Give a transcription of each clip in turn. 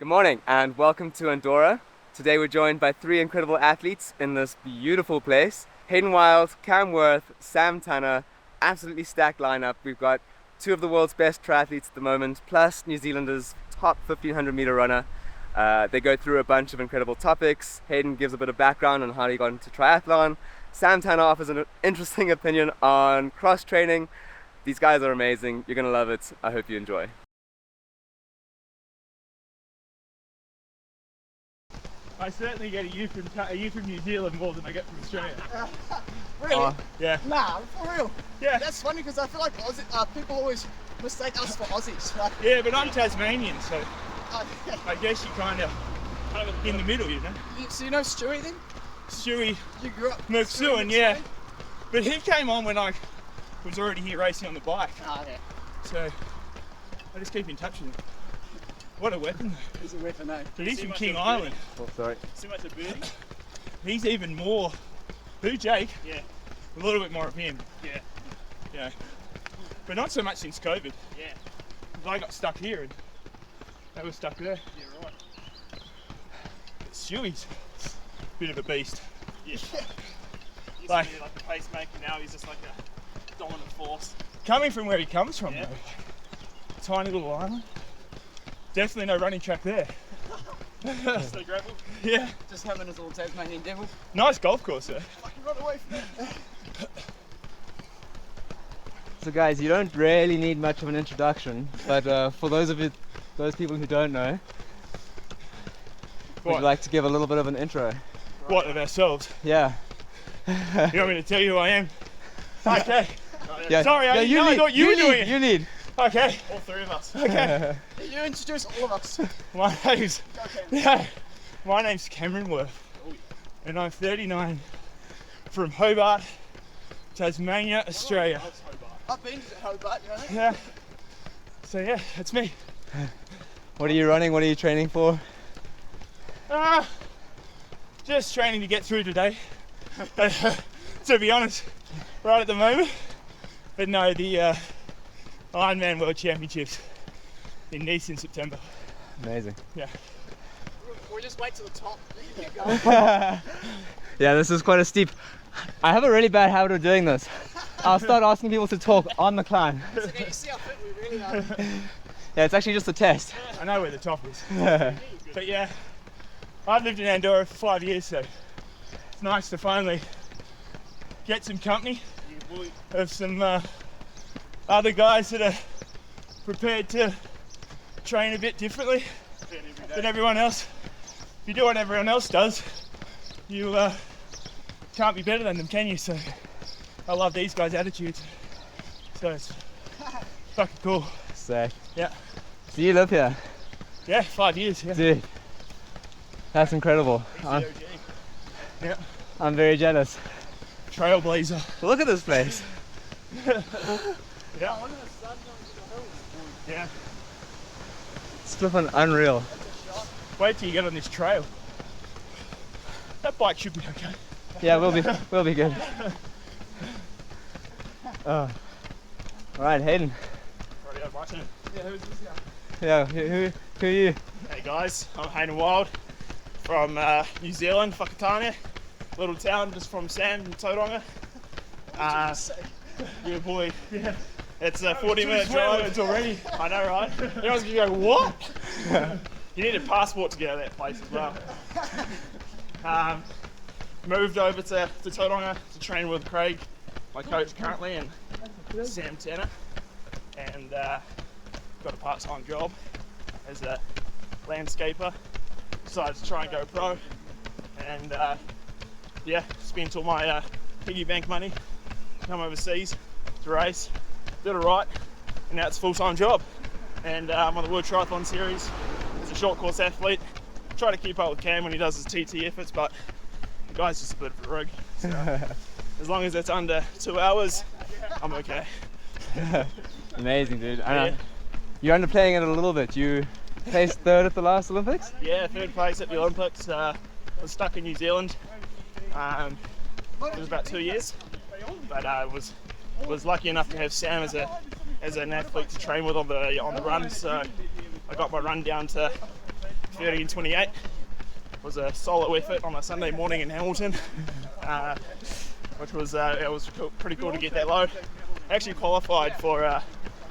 Good morning and welcome to Andorra. Today we're joined by three incredible athletes in this beautiful place. Hayden Wilde, Wurf, Sam Tanner, absolutely stacked lineup. We've got two of the world's best triathletes at the moment, plus New Zealand's top 1500 meter runner. They go through a bunch of incredible topics. Hayden gives a bit of background on how he got into triathlon. Sam Tanner offers an interesting opinion on cross training. These guys are amazing. You're gonna love it. I hope you enjoy. I certainly get a you from New Zealand more than I get from Australia. Really? Oh. Yeah. Nah, for real. Yeah. That's funny because I feel like people always mistake us for Aussies. Like, Yeah, but I'm Tasmanian, so uh, I guess you're kind of in the middle, you know. so you know Stewie then? Stewie You grew up. McSuan, yeah. But he came on when I was already here racing on the bike, Ah, yeah. so I just keep in touch with him. What a weapon though. He's a weapon, eh? But he's from King Island. Oh, sorry. So much a birdie. He's even more. Who, Jake? Yeah, A little bit more of him. yeah, Yeah. But not so much since COVID. yeah. I got stuck here and they were stuck there. Yeah, right. But Stewie's a bit of a beast. Yeah. He used Like- to be like a pacemaker, now he's just like a dominant force. Coming from where he comes from, Yeah. though, tiny little island. Definitely no running track there. Just the gravel. Yeah, Just having his little Tasmanian devil. nice golf course though. Fucking run away from it. So guys, you don't really need much of an introduction, but for those people who don't know, would What? you like to give a little bit of an intro? What of ourselves? Yeah. You want me to tell you who I am? Okay. Yeah. Sorry, I didn't know. I thought you were doing it. You lead. Okay. All three of us. Okay. You introduce all of us. My name's my name's Cameron Wurf, and I'm 39 from Hobart, Tasmania, Australia. I've been to Hobart, you know. Yeah. So yeah, that's me. What are you running? What are you training for? Just training to get through today. To be honest, right at the moment. But no, the IRONMAN World Championships in Nice in September. Amazing. Yeah. We'll just wait till the top. Then keep going. Yeah, this is quite a steep. I have a really bad habit of doing this. I'll start asking people to talk on the climb. So now you see how fit we really are. Yeah, it's actually just a test. I know where the top is. But yeah, I've lived in Andorra for 5 years, so it's nice to finally get some company of some other guys that are prepared to train a bit differently than everyone else. If you do what everyone else does, you can't be better than them, can you? So I love these guys' attitudes. So it's fucking cool. Sick. Yeah. Do you live here? Yeah, 5 years, yeah. Dude, that's incredible. Yeah. I'm very jealous. Trailblazer. Look at this place. Yeah. Yeah. It's flipping unreal. Wait till you get on this trail. That bike should be okay. Yeah, we'll be good. Oh. All right, Hayden. Alright, my turn. Yeah, who's this guy? Yeah, who are you? Hey guys, I'm Hayden Wilde from New Zealand, Whakatane. Little town just from Sam and Tauranga. Yeah, boy. Yeah. It's a 40-minute drive. It's already. I know, right? Everyone's gonna go, what? You need a passport to get out of that place as well. Moved over to Tauranga to train with Craig, my coach currently, and Sam Tanner, and got a part-time job as a landscaper. Decided to try and go pro, and yeah, spent all my piggy bank money, come overseas to race, did it right, and now it's a full-time job. And I'm on the World Triathlon Series as a short course athlete. Try to keep up with Cam when he does his TT efforts, but the guy's just a bit of a rig. So as long as it's under 2 hours, I'm okay. Amazing, dude. Yeah. You're underplaying it a little bit. You placed third at the last Olympics? Yeah, third place at the Olympics. Was stuck in New Zealand. It was about 2 years, but was lucky enough to have Sam as an athlete to train with on the run. So I got my run down to 13:28. Was a solo effort on a Sunday morning in Hamilton, which was it was pretty cool to get that low. Actually qualified for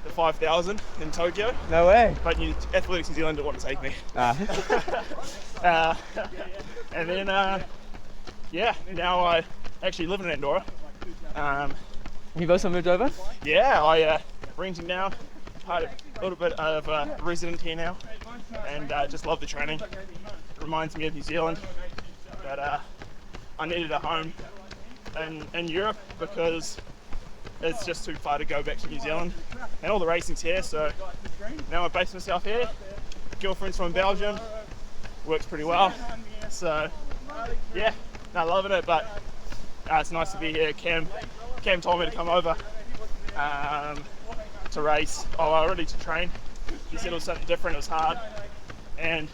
the 5,000 in Tokyo, No way. but Athletics New Zealand didn't want to take me. And then yeah, now I actually live in Andorra. You both moved over? Yeah, I renting now, a little bit of a resident here now, and just love the training. It reminds me of New Zealand, but I needed a home in Europe because it's just too far to go back to New Zealand, and all the racing's here, so now I base myself here. Girlfriend's from Belgium, works pretty well, so yeah, not loving it, but it's nice to be here. Cam told me to come over to race, really to train. He said it was something different, it was hard, and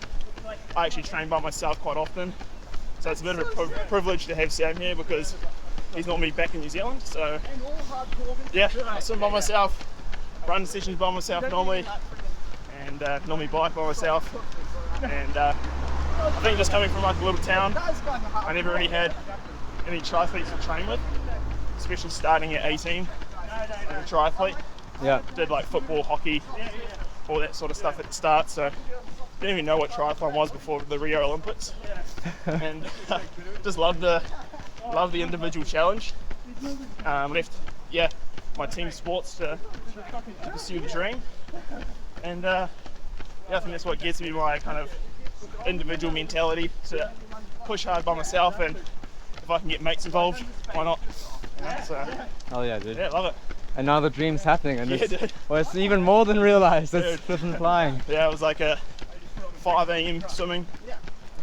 I actually train by myself quite often, so it's a bit of a privilege to have Sam here because he's normally back in New Zealand. So yeah, I swim by myself, run sessions by myself normally, and normally bike by myself. And I think just coming from like a little town, I never really had any triathletes to train with, especially starting at 18 as a triathlete. Yeah. Did like football, hockey, all that sort of stuff at the start, so didn't even know what triathlon was before the Rio Olympics, and just loved the individual challenge. Left my team sports to pursue the dream, and I think that's what gets me my kind of individual mentality to push hard by myself, and if I can get mates involved, why not? So Oh yeah, dude. yeah, love it. And now the dream's happening, and Yeah, dude. it's even more than realized. It's Dude. flipping flying. Yeah, it was like a 5 a.m. swimming,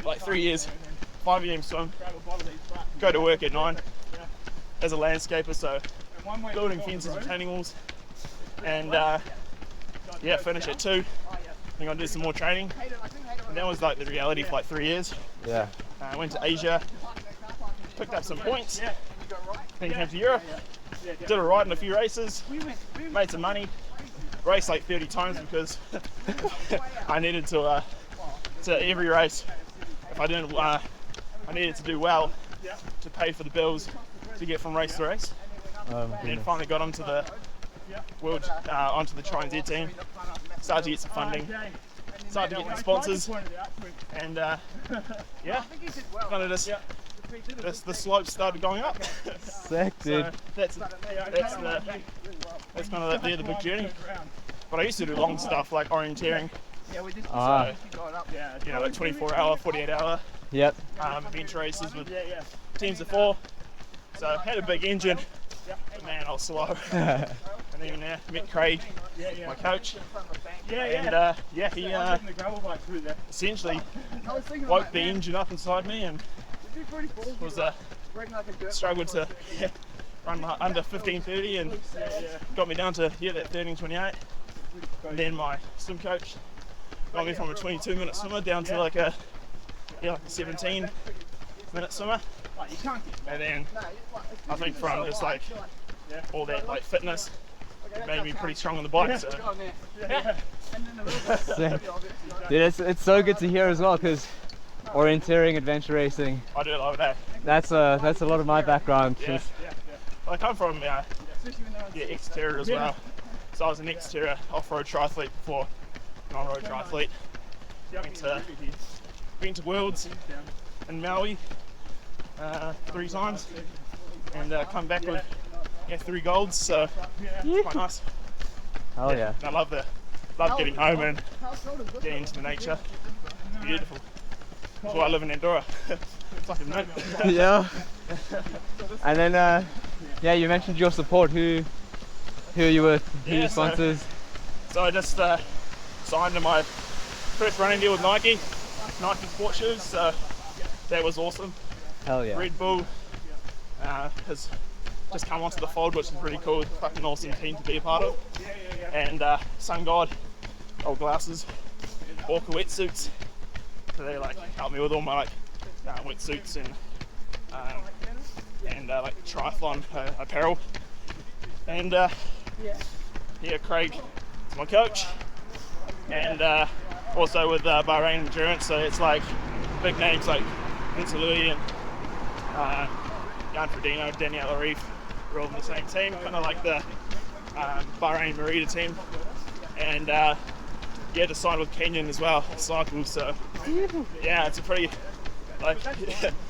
like 3 years, 5 a.m. swim, go to work at 9 as a landscaper, so building fences and retaining walls, and finish at 2. I'm gonna do some more training, and that was like the reality for like 3 years. Yeah. I went to Asia, picked up some points, then came to Europe, did a ride in a few races, made some money, raced like 30 times because I needed to every race, if I didn't, I needed to do well to pay for the bills to get from race to race. Oh my And then goodness. finally got onto the world, onto the Try and Z team, started to get some funding, started to get some sponsors, and kind of just the slope started going up. Sick, dude. So that's kind of the big journey. But I used to do long stuff like orienteering, Ah. like 24-hour, 48-hour Yep. bench races with teams of 4. So I had a big engine, but man, I was slow. And then met Craig, my coach, and he essentially woke the engine up inside me, and was struggled to run under 15:30, and got me down to that 13:28. And then my swim coach got me from a 22-minute swimmer down to like a 17-minute swimmer. And then I think from just like all that like fitness, it made me pretty strong on the bike. So Sick. Dude, it's so good to hear as well, because orienteering, adventure racing, I do love that. that's a lot of my background. Yeah. Well, I come from exterior as well. So I was an exterior off-road triathlete before non-road triathlete. Been to Worlds in Maui 3 times, and come back with 3 golds. So it's quite nice. Oh yeah. I love getting home and getting into the nature. Beautiful. That's why I live in Andorra. Fucking mint. Yeah. And then you mentioned your support. Who are you with? Who are your sponsors? So I just signed to my first running deal with Nike sports shoes. So that was awesome. Hell yeah. Red Bull has just come onto the fold, which is really cool. Fucking awesome team to be a part of. And Sun God, old glasses, Orca wetsuits. So they like help me with all my wetsuits and like triathlon apparel. And Craig is my coach, and also with Bahrain Endurance, so it's like big names like Interlui and Jan Frodeno, Daniel Arif, we're all in the same team, kind of like the Bahrain Merida team. And yeah, to sign with Kenyan as well, cycle. So yeah, it's a pretty like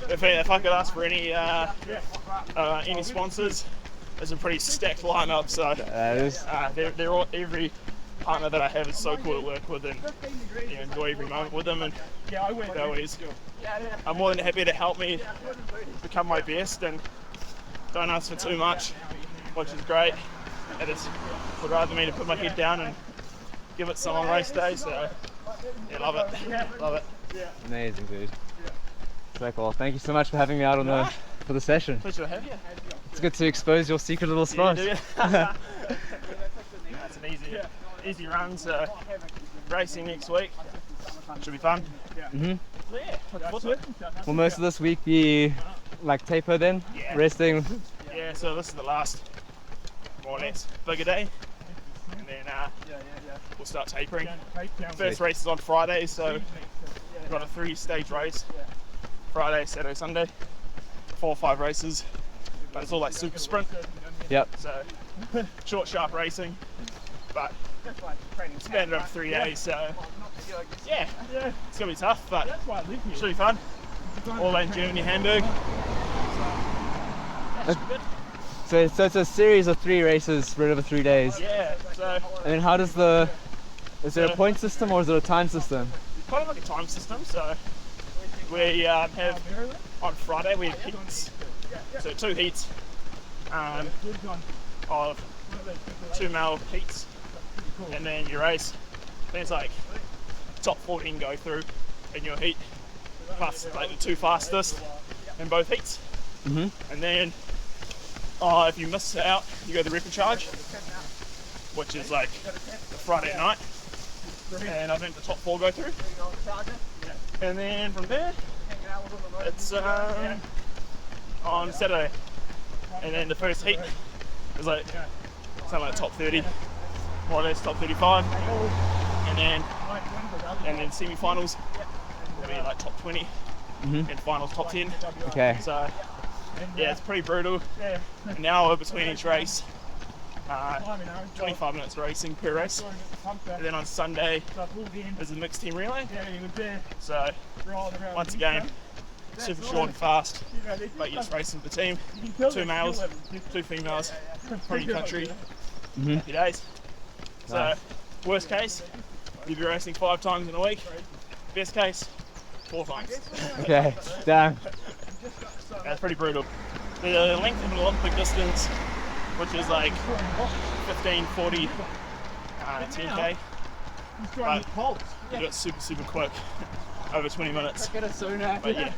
if I could ask for any sponsors, it's a pretty stacked lineup. So they're all, every partner that I have is so cool to work with, and enjoy every moment with them. And I'm more than happy to help me become my best, and don't ask for too much, which is great. I just would rather me to put my head down and give it some on race day. So yeah, love it. Amazing, dude. So cool. Thank you so much for having me out on for the session. Pleasure to have you. It's good to expose your secret little spot. It's an easy run, so racing next week should be fun. Mhm. So yeah, looking forward to it. Will most of this week be like taper then? Yeah. Resting? Yeah, so this is the last, more or less, bigger day, and then we'll start tapering. First race is on Friday, so we've got a 3-stage race. Friday, Saturday, Sunday, 4 or 5 races, but it's all like super sprint. Yep. So short, sharp racing, but spanned over 3 days. So yeah, it's gonna be tough, but should be fun. All in Germany, Hamburg. So So it's a series of 3 races spread over 3 days. yeah, so And then how does is there a point system or is it a time system? kind of like a time system. So we have on Friday we have heats, so 2 heats of 2 mile heats, and then you race. Then it's like top 14 go through in your heat, plus like the 2 fastest in both heats. Mhm. And then if you miss out, you go to the repecharge, which is like the Friday night, and I think the top 4 go through. And then from there, it's on Saturday, and then the first heat is like something like top 30, more or less top 35, and then semi-finals will be like top 20, and finals top 10. Okay. So yeah, it's pretty brutal. An hour between each race, 25 minutes racing per race. And then on Sunday is a mixed team relay. So once again, super short and fast, but you're just racing the team. 2 males, 2 females, from your country, happy days. So worst case, you'll be racing 5 times in a week. Best case, 4 times. Okay. Damn. That's pretty brutal. The length of an Olympic distance, which is like 15, 40, 10k, but you got super quick, over 20 minutes. But yeah,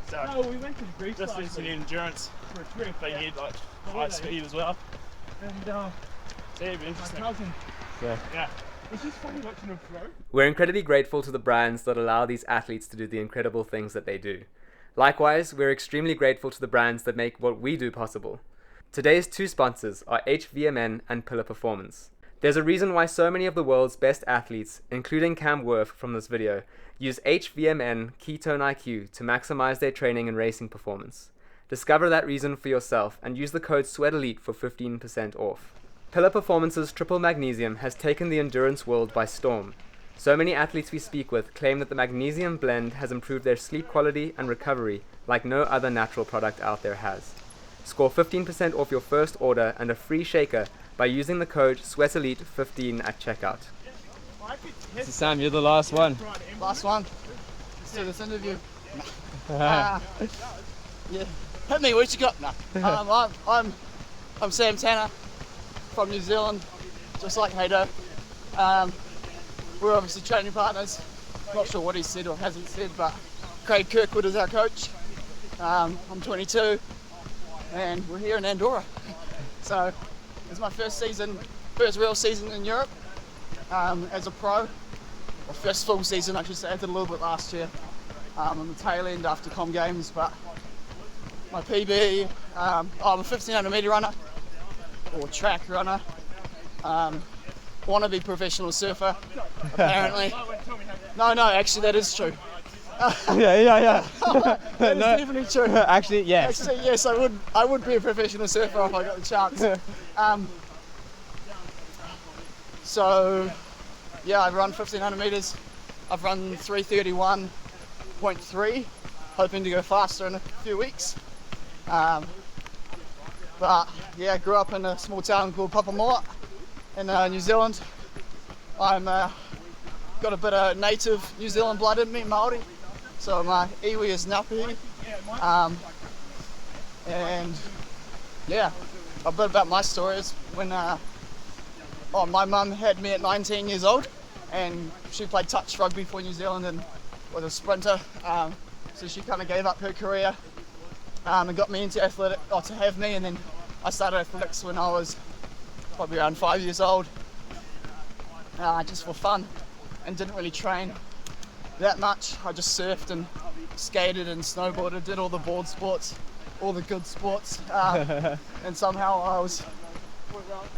so distance you need endurance, but you need like high speed as well. So yeah, it'd be interesting. Yeah. We're incredibly grateful to the brands that allow these athletes to do the incredible things that they do. Likewise, we're extremely grateful to the brands that make what we do possible. Today's 2 sponsors are HVMN and Pillar Performance. There's a reason why so many of the world's best athletes, including Cam Wurf from this video, use HVMN Ketone IQ to maximize their training and racing performance. Discover that reason for yourself and use the code SWEATELITE for 15% off. Pillar Performance's triple magnesium has taken the endurance world by storm. So many athletes we speak with claim that the magnesium blend has improved their sleep quality and recovery like no other natural product out there has. Score 15% off your first order and a free shaker by using the code SWEATELITE15 at checkout. So Sam, you're the last one. Last one. Let's do this interview. Yeah. Hit me, what you got? No. I'm Sam Tanner from New Zealand, just like Hayden. We're obviously training partners. Not sure what he said or hasn't said, but Craig Kirkwood is our coach. I'm 22 and we're here in Andorra. So it's my first real season in Europe as a pro. Or first full season, I should say. I did a little bit last year on the tail end after Com Games, but my PB, I'm a 1500 metre runner or track runner. wannabe professional surfer, apparently. No, actually that is true. Yeah. That is definitely true. Actually, yes. Actually, yes, I would be a professional surfer if I got the chance. So, yeah, I run 1500 meters. I've run 3:31.3, hoping to go faster in a few weeks. But yeah, I grew up in a small town called Papamoa in New Zealand. I'm got a bit of native New Zealand blood in me, Māori. So my iwi is Ngāpuhi. And yeah, a bit about my story is when my mum had me at 19 years old, and she played touch rugby for New Zealand and was a sprinter. So she kind of gave up her career and got me into athletics, or to have me, and then I started athletics when I was probably around 5 years old, just for fun, and didn't really train that much. I just surfed and skated and snowboarded, did all the board sports, all the good sports, and somehow I was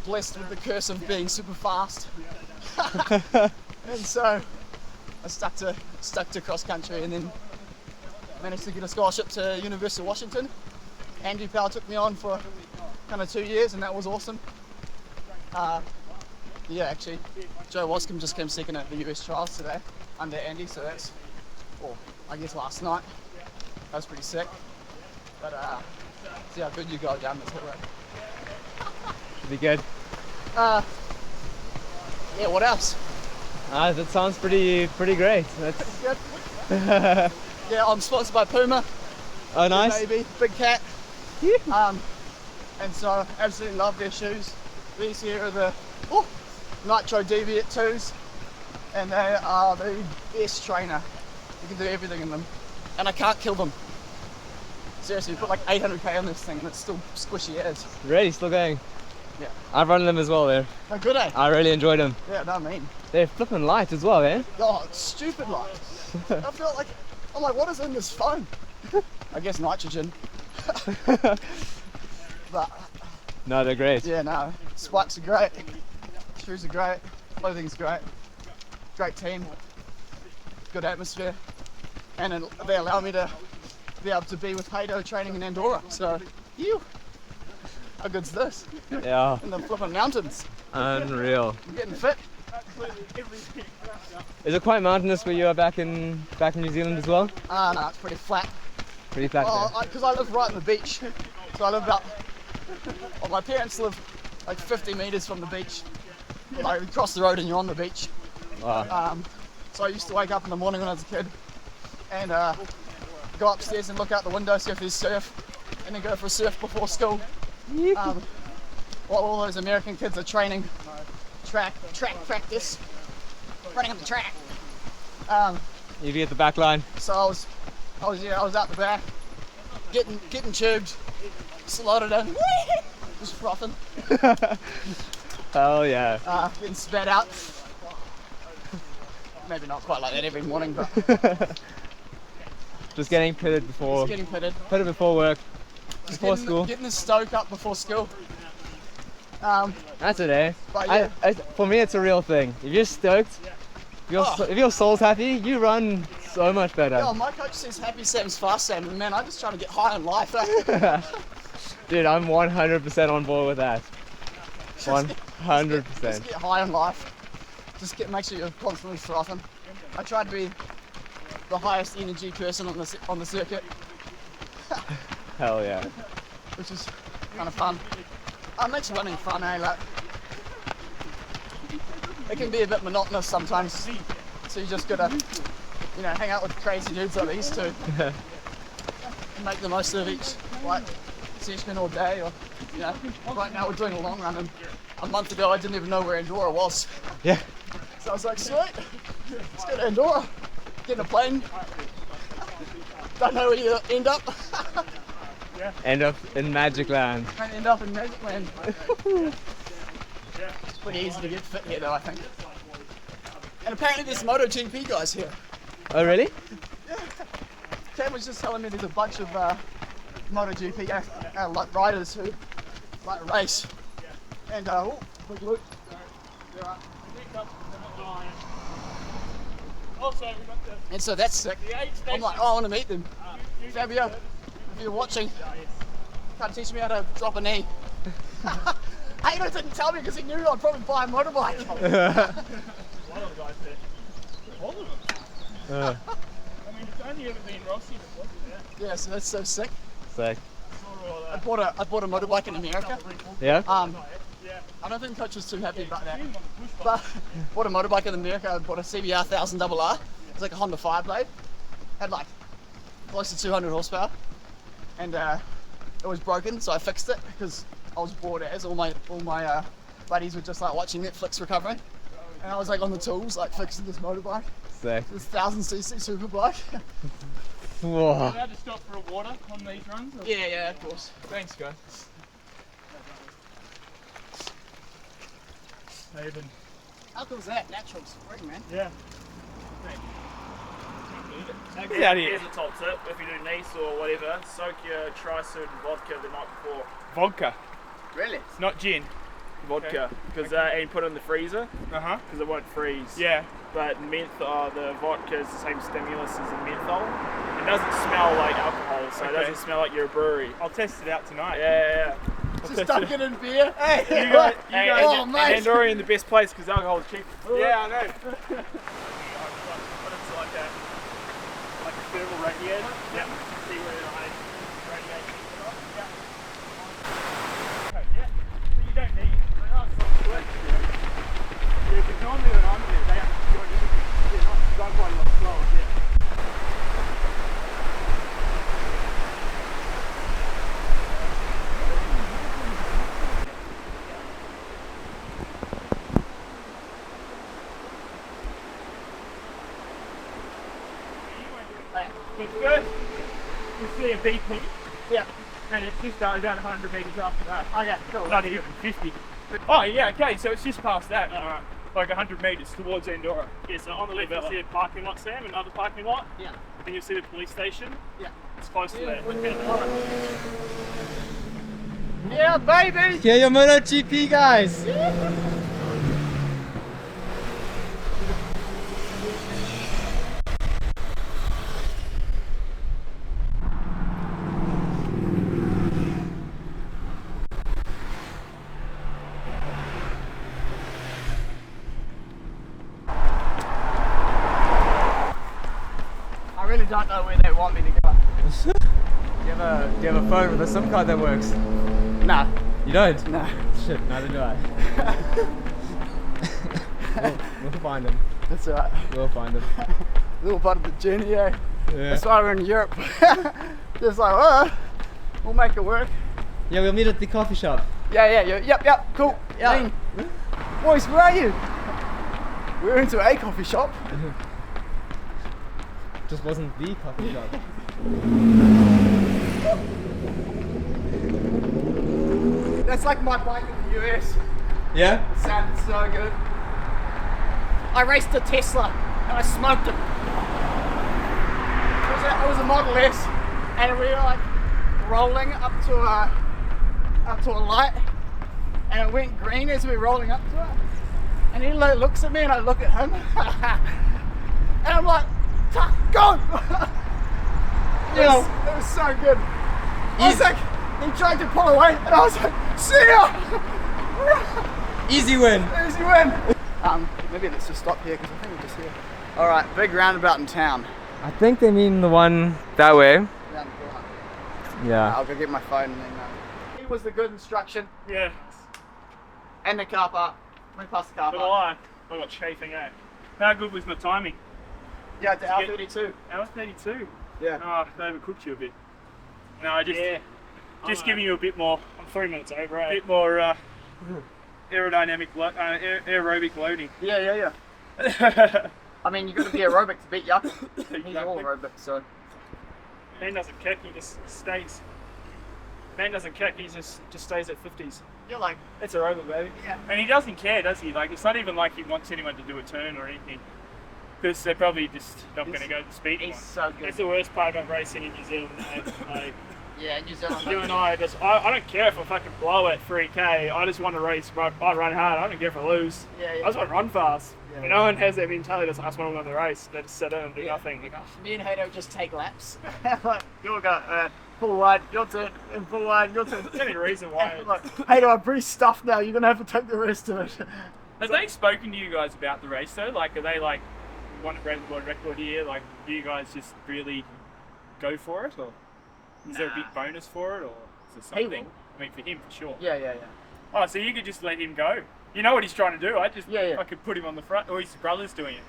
blessed with the curse of being super fast. And so I stuck to cross country, and then managed to get a scholarship to University of Washington. Andy Powell took me on for kind of 2 years, and that was awesome. Yeah, actually, Joe Wascombe just came second at the US trials today under Andy, so that's, well, I guess last night. That was pretty sick. But see how good you go down this hill road. Should be good. Yeah, what else? That sounds pretty great. That's Good. Yeah, I'm sponsored by Puma. oh nice. Baby, big cat. And so absolutely love their shoes. These here are the Nitro Deviate 2s, and they are the best trainer. You can do everything in them, and I can't kill them. Seriously, you put like 800k on this thing and it's still squishy as. Really, still going. Yeah. I've run them as well there. Oh, good, eh? I really enjoyed them. Yeah, no, I mean. They're flipping light as well, eh? Oh, it's stupid light. I feel like, I'm like, what is in this foam? I guess nitrogen. But No, they're great. yeah, no, spikes are great, shoes are great, clothing's great, great team, good atmosphere, and they allow me to be able to be with Hayden training in Andorra. So, how good's this? Yeah, In the flipping mountains, unreal. I'm getting fit. Is it quite mountainous where you are back in New Zealand as well? No, it's pretty flat. Pretty flat there. Because I live right on the beach, so I live about. Well, my parents live like 50 meters from the beach. Like, you cross the road and you're on the beach. Wow. So I used to wake up in the morning when I was a kid and go upstairs and look out the window, see if there's surf, and then go for a surf before school. While all those American kids are training track practice, running up the track. You'd be at the back line. So I was out the back, getting tubed, slotted in, just frothing, Hell yeah. getting spat out. Maybe not quite like that every morning, but Just getting pitted before. just getting pitted. Pitted before work. Before school. Getting the stoke up before school. That's it, eh? But yeah. For me, it's a real thing. If you're stoked, if your soul's happy, you run so much better. Yeah, my coach says happy Sam's fast Sam, and man, I'm just trying to get high in life. Dude, I'm 100% on board with that. 100%. Just get high in life. Make sure you're constantly frothing. I try to be the highest energy person on the circuit, Hell yeah. which is kind of fun. It makes running fun, eh? Like, it can be a bit monotonous sometimes, so you just gotta, hang out with crazy dudes like these two, and make the most of each session or day. Or right now we're doing a long run, and a month ago I didn't even know where Andorra was. Yeah. So I was like, sweet, let's go to Andorra, get in a plane. Don't know where you end up. End up in Magic Land. And end up in Magic Land. It's pretty easy to get fit here though, I think. And apparently there's MotoGP guys here. Oh, really? Cam was just telling me there's a bunch of MotoGP riders who race. And quick look. alright. Also, we got the And so that's sick. aid I'm station. like, oh, I want to meet them. Fabio, if you're watching, can't teach me how to drop a knee. Hayden didn't tell me because he knew I'd probably buy a motorbike. One of the guys there. All of them. I mean, it's only ever been Rossi that wasn't there. Yeah, so that's so sick. Sick. I bought a motorbike in America. Yeah? I don't think coach was too happy about that. But bought a motorbike in America. I bought a CBR 1000 RR. It's like a Honda Fireblade. Had like close to 200 horsepower, and it was broken, so I fixed it because I was bored as all my buddies were just like watching Netflix recovering, and I was like on the tools like fixing this motorbike. Sick. This 1000cc superbike. Whoa. Allowed to stop for a water on these runs? Or? Yeah, of course. Thanks, guys. Hayden. How cool is that? Natural spring, man. Yeah. Get out of here. Here's a top tip: if you do nice or whatever, soak your tri-suit in vodka the night before. Vodka, Really? not gin. Vodka, because and put it in the freezer Uh-huh. because it won't freeze. Yeah. But menthol, the vodka is the same stimulus as the menthol. It doesn't smell like alcohol, so it Okay. doesst smell like you're a brewery. I'll test it out tonight. Yeah. Just dunk it in beer. Hey, You guys, oh, and mate. Andorra in the best place because alcohol is cheap. Yeah, I know. But it's like a thermal radiator. Yeah. See where it radiates. Okay, yeah. But you don't need it. Yeah, because normally when I'm there, they have to join anything. Yeah, not don't want to slow. Yeah. But first, you see a BP, Yeah. and it's just about 100 metres after that. Okay, cool. Not even 50. Oh, yeah, okay, so it's just past that. Alright. Like 100 metres towards Andorra. Yeah, so on the left you'll see a parking lot, Sam, another parking lot. Yeah. Then you'll see the police station. Yeah. It's close to that. Yeah, baby. Yeah, your MotoGP guys. I really don't know where they want me to go. Do you have a phone with a SIM card that works? Nah. You don't? No. Shit, neither do I. we'll find them. That's alright. We'll find them. A little part of the journey, eh? Yeah. That's why we're in Europe. Just like, oh, we'll make it work. Yeah, we'll meet at the coffee shop. Yeah, yep, cool. Yeah. Dean. Boys, where are you? We're into a coffee shop. Just wasn't the coffee shop. That's like my bike in the US. Yeah? It sounded so good. I raced a Tesla and I smoked it. It was a Model S, and we were like rolling up to a light, and it went green as we were rolling up to it. And he looks at me, and I look at him, and I'm like, "Tuck, go!" It was so good. I was like, he tried to pull away, and I was like, "See ya!" Easy win. Easy win. Maybe let's just stop here because I think we're just here. All right, big roundabout in town. I think they mean the one that way. Round the corner. Yeah. I'll go get my phone and then. He was the good instruction Yeah. and the car park. Went past the car But park. I got chafing out. How good was my timing? Yeah, to R32. Hour 32. Yeah. Oh, they overcooked you a bit. No, I just Yeah. just giving you a bit more, I'm 3 minutes over, eh? bit more aerodynamic, aerobic loading. Yeah. I mean, you got to be aerobic to beat Yuck. He's all aerobic, so. Man doesn't kick, he just stays. Man doesn't kick, he just stays at 50s. You're like, That's aerobic, baby. yeah. And he doesn't care, does he? Like, it's not even like he wants anyone to do a turn or anything. Because they're probably just not going to go the speed He's one. so good. That's the worst part about racing in New Zealand. Yeah, New Zealand. You and I don't care if I fucking blow at 3K. I just want to race. I run hard. I don't care if I lose. Yeah. I just want to run fast. Yeah. No one has that mentality. I just want to win the race. They just sit in and do nothing. Me and Hayden just take laps. Like, you'll go full wide, your turn, and full wide, your turn. There's any reason why. Like, Hayden, I'm pretty stuffed now. You're gonna have to take the rest of it. Have they spoken to you guys about the race though? Like, are they like, want to break the world record here? Like, do you guys just really go for it, or is there a big bonus for it, or is there something? I mean, for him, for sure. Yeah. Oh, so you could just let him go. You know what he's trying to do. I could put him on the front, or his brother's doing it.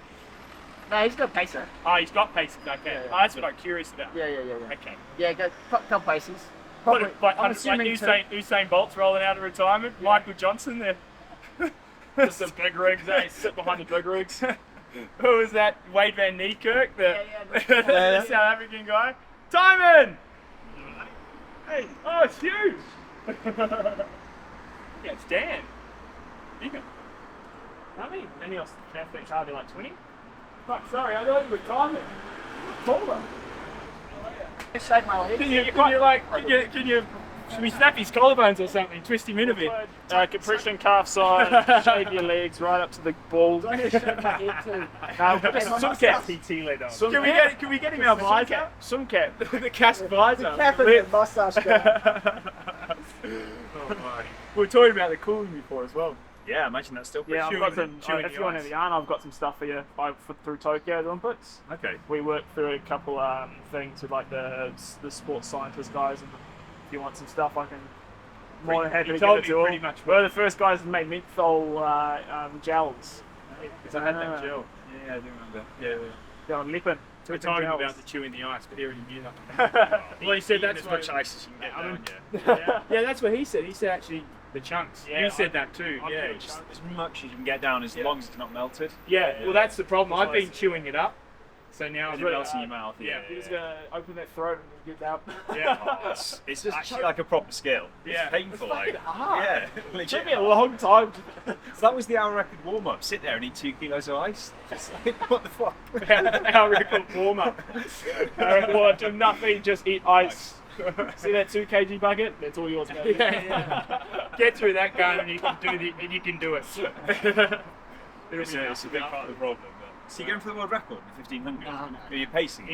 No, he's got pacer. Oh, he's got paces. Okay, Yeah. Oh, that's what I'm curious about. Yeah. Okay. Yeah, go couple paces. Probably, like I'm assuming Usain Bolt's rolling out of retirement. Yeah. Michael Johnson there. Just the big rigs, eh? Sit behind the big rigs. Who was that? Wade Van Niekerk, the South African guy. Timon! Hey, oh, it's huge! Yeah, it's Dan. Bigham. How many? Any else? Athletes are like 20? Fuck, sorry, I don't even Timon. Taller. Shave my legs. Can you, should we snap his collarbones or something? Twist him in a bit. Compression calf side, shave your legs right up to the balls. I'm gonna shave my head too. Some cap. Can we get him our visor? Some cap. The cast visor. Cap and the mustache guy. We were talking about the cooling before as well. Yeah, I imagine that's still pretty Yeah, I've got some. If you want to yarn, I've got some stuff for you through Tokyo Olympics. Okay. We worked through a couple things with like the sports scientist guys, and if you want some stuff, I can. More than happy to get it to all. We're the first guys that made menthol gels. Because I had that gel. Yeah, I do remember. Yeah, on lippin. We're talking about the chewing the ice, but he already knew that. Well, he said that's as what much ice as you can get down, Yeah, that's what he said. He said actually the chunks. Yeah, you said that too. yeah. Yeah. Just as much as you can get down, as long as it's not melted. Yeah. Well, that's the problem. I've been chewing it up, so now It I've melts in your mouth. Yeah. You're just gonna open that throat and get out. Yeah. It's just actually like a proper skill. Yeah. It's painful. Like, hard. yeah, It legit. took me a long time. So that was the hour record warm up. Sit there and eat 2 kilos of ice. Just like, what the fuck? Our record warm up. Do nothing, just eat ice. See that 2 kg bucket? That's all yours, man. Yeah. Get through that gun and you can do it. It's a big part of the problem. So you're going for the world record in 1500? No. Are you pacing?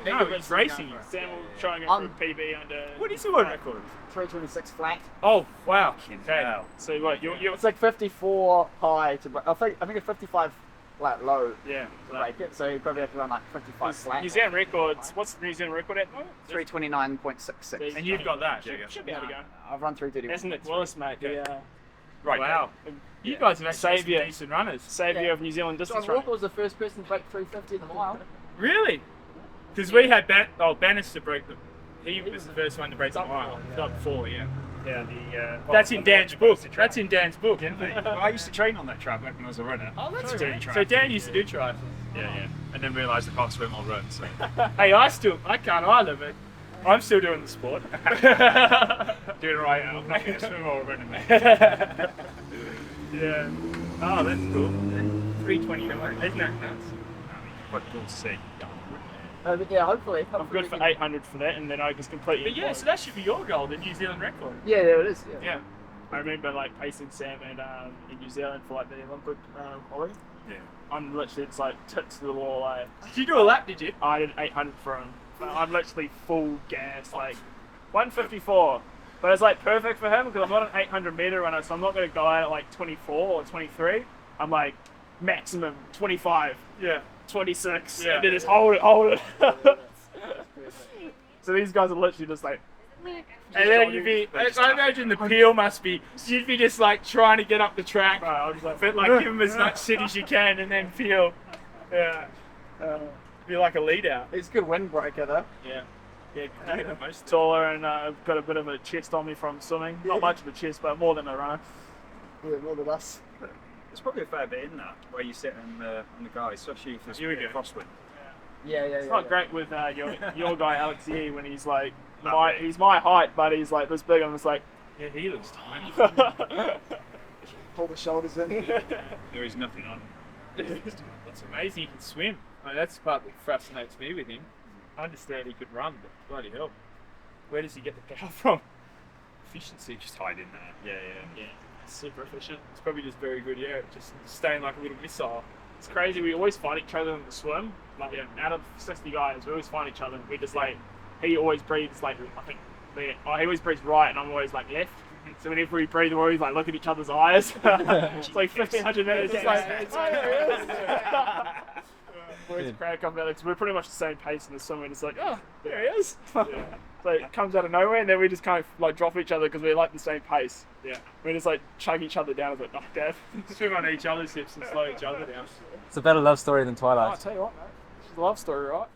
No, he's racing. Sam will try and go for a PB under. What is the world record? 326 flat. Oh wow. Okay. Wow. So what? You It's like 54 high to break. I think it's 55 like low yeah. to break it. So you probably have to run like 55 flat. New Zealand records. What's the New Zealand record at the moment? 329.66. And you've got that. Should be able to go. I've run 331. Isn't it Willis, mate? Yeah. Right. Wow. You Yeah. guys have actually Saviour. some decent runners. Saviour Yeah. of New Zealand distance John Walker running. was the first person to break 350 in the mile. Really? Because we had Bannister break the. He was the first one to break the mile. Not before, yeah. Yeah, That's in Dan's book. That's in Dan's book, isn't it? Well, I used to train on that track back when I was a runner. Oh, that's Dirty good. track. So Dan used to do triathlon. Yeah. And then realised I can't swim or run, so. Hey, I can't either, but I'm still doing the sport. Doing right now. I'm not going to swim or run, mate. Yeah. Oh, that's cool. 320, isn't that nuts? Quite cool to see. But yeah, hopefully. I'm good for 800 for that, and then I just completely. But yeah, so that should be your goal, the New Zealand record. Yeah, there it is. Yeah. Yeah. I remember like pacing Sam and in New Zealand for like the Olympic quality. Yeah. I'm literally it's like tits to the wall. Like Did you do a lap, did you? I did 800 for him. I'm literally full gas, like 154. But it's like perfect for him because I'm not an 800 meter runner, so I'm not going to go out at like 24 or 23. I'm like maximum 25, Yeah. 26, Yeah. and then just hold it. So these guys are literally just like. And then you'd be, I imagine the peel must be, you'd be just like trying to get up the track, I'm just like, but like give them as much sit as you can and then peel. Yeah. Be like a lead out. He's a good windbreaker though. Yeah. Yeah, taller and got a bit of a chest on me from swimming. Not much of a chest, but more than a runner. Yeah, more than us. There's probably a fair bit in that, where you sit on the guy, especially if there's Here we a go. crosswind. Yeah. It's not great with your guy Alex Yee when he's like That big. he's my height, but he's like this big. I'm just like. Yeah, he looks tiny. Pull the shoulders in. There is nothing on. It's amazing he can swim. I mean, that's the part that fascinates me with him. I understand he could run, but bloody hell. where does he get the power from? Efficiency just hiding there. Yeah, super efficient. It's probably just very good, just staying like a little missile. It's crazy, we always find each other in the swim. Like, out of 60 guys, we always find each other. We just like, he always breathes like, I think, he always breathes right and I'm always like left. So whenever we breathe, we always like look at each other's eyes. It's like 1,500 meters. It's like, there he is. Always crowd comes out because we're pretty much the same pace in the swim. And it's like, oh, there he is. So it comes out of nowhere, and then we just kind of like drop each other because we're like the same pace. Yeah, we just like chug each other down. It's like, oh, Dad, swim on each other's hips and slow each other down. It's a better love story than Twilight. I'll tell you what, mate. It's a love story, right?